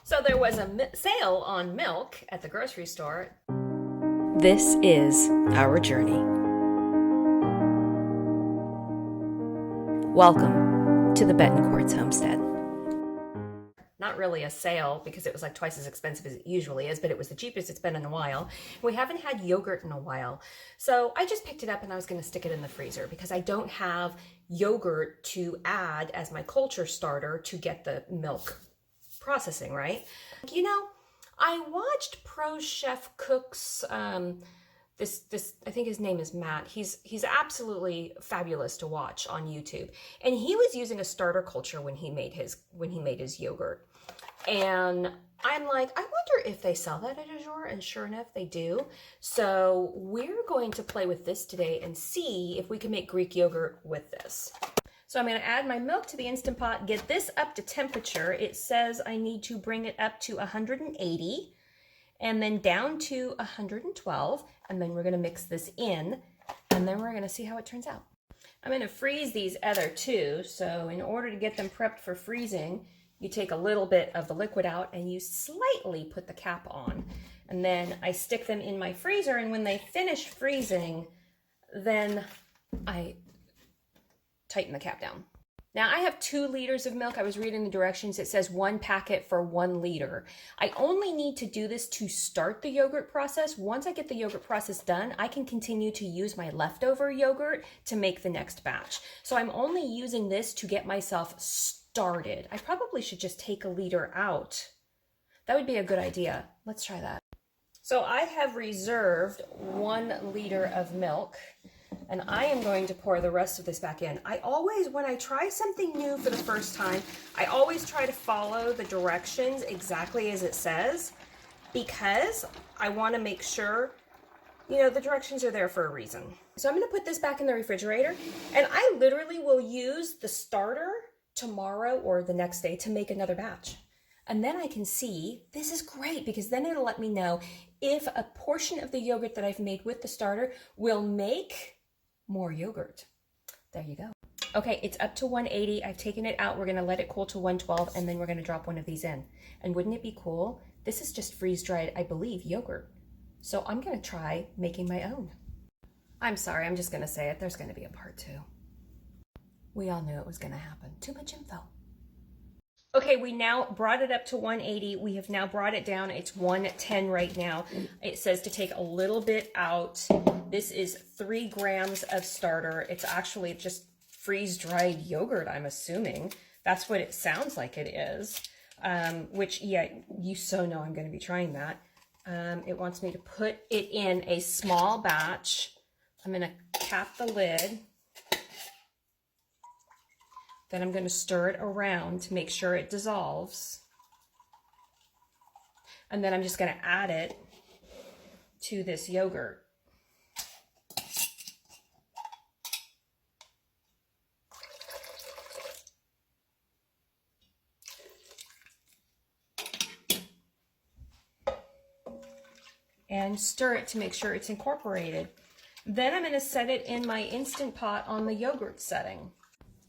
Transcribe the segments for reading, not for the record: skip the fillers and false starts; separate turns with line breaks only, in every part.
So there was a sale on milk at the grocery store.
This is our journey. Welcome to the Betancourt's homestead.
Not really a sale because it was like twice as expensive as it usually is, but it was the cheapest it's been in a while. We haven't had yogurt in a while. So I just picked it up and I was going to stick it in the freezer because I don't have yogurt to add as my culture starter to get the milk processing, right? You know, I watched Pro Chef Cook's this I think his name is Matt. He's absolutely fabulous to watch on YouTube. And he was using a starter culture when he made his yogurt. And I'm like, I wonder if they sell that at a store, and sure enough they do. So we're going to play with this today and see if we can make Greek yogurt with this. So I'm going to add my milk to the Instant Pot, get this up to temperature. It says I need to bring it up to 180 and then down to 112, and then we're going to mix this in, and then we're going to see how it turns out. I'm going to freeze these other two, so in order to get them prepped for freezing, you take a little bit of the liquid out and you slightly put the cap on, and then I stick them in my freezer, and when they finish freezing, then I tighten the cap down. Now I have 2 liters of milk. I was reading the directions. It says 1 packet for 1 liter. I only need to do this to start the yogurt process. Once I get the yogurt process done, I can continue to use my leftover yogurt to make the next batch. So I'm only using this to get myself started. I probably should just take a liter out. That would be a good idea. Let's try that. So I have reserved 1 liter of milk, and I am going to pour the rest of this back in. I always, when I try something new for the first time, I always try to follow the directions exactly as it says, because I want to make sure, you know, the directions are there for a reason. So I'm going to put this back in the refrigerator, and I literally will use the starter tomorrow or the next day to make another batch. And then I can see, this is great because then it'll let me know if a portion of the yogurt that I've made with the starter will make more yogurt. There you go. Okay, it's up to 180. I've taken it out. We're going to let it cool to 112, and then we're going to drop one of these in. And wouldn't it be cool? This is just freeze-dried, I believe, yogurt. So I'm going to try making my own. I'm sorry, I'm just going to say it. There's going to be a part 2. We all knew it was going to happen. Too much info. Okay, we now brought it up to 180. We have now brought it down. It's 110 right now. It says to take a little bit out. This is 3 grams of starter. It's actually just freeze-dried yogurt, I'm assuming. That's what it sounds like it is. Which, yeah, you so know I'm going to be trying that. It wants me to put it in a small batch. I'm going to cap the lid. Then I'm going to stir it around to make sure it dissolves. And then I'm just going to add it to this yogurt. And stir it to make sure it's incorporated. Then I'm going to set it in my Instant Pot on the yogurt setting.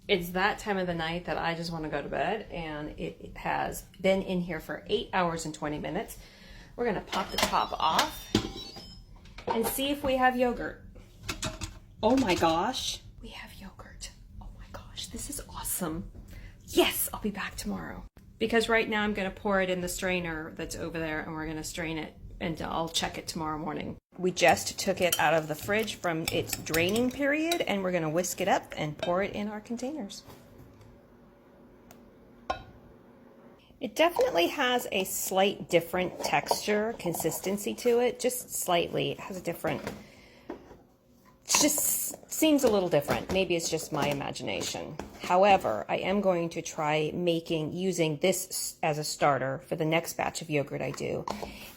It's that time of the night that I just want to go to bed, and it has been in here for 8 hours and 20 minutes. We're going to pop the top off and see if we have yogurt. Oh my gosh, we have yogurt. Oh my gosh, this is awesome. Yes, I'll be back tomorrow. Because right now I'm going to pour it in the strainer that's over there, and we're going to strain it, and I'll check it tomorrow morning. We just took it out of the fridge from its draining period, and we're going to whisk it up and pour it in our containers. It definitely has a slight different texture, consistency to it, just slightly. It has a different, it just seems a little different. Maybe it's just my imagination. However, I am going to try using this as a starter for the next batch of yogurt I do.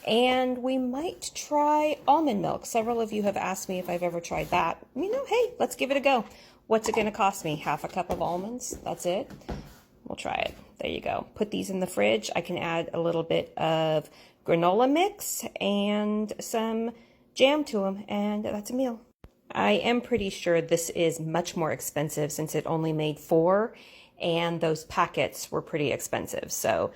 And we might try almond milk. Several of you have asked me if I've ever tried that. You know, hey, let's give it a go. What's it going to cost me? Half a cup of almonds? That's it? We'll try it. There you go. Put these in the fridge. I can add a little bit of granola mix and some jam to them, and that's a meal. I am pretty sure this is much more expensive since it only made 4, and those packets were pretty expensive. So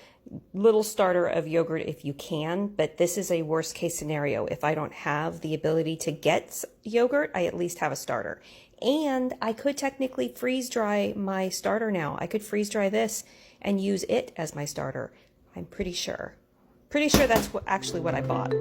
little starter of yogurt if you can, but this is a worst case scenario. If I don't have the ability to get yogurt, I at least have a starter. And I could technically freeze dry my starter now. I could freeze dry this and use it as my starter. I'm pretty sure. Pretty sure that's actually what I bought.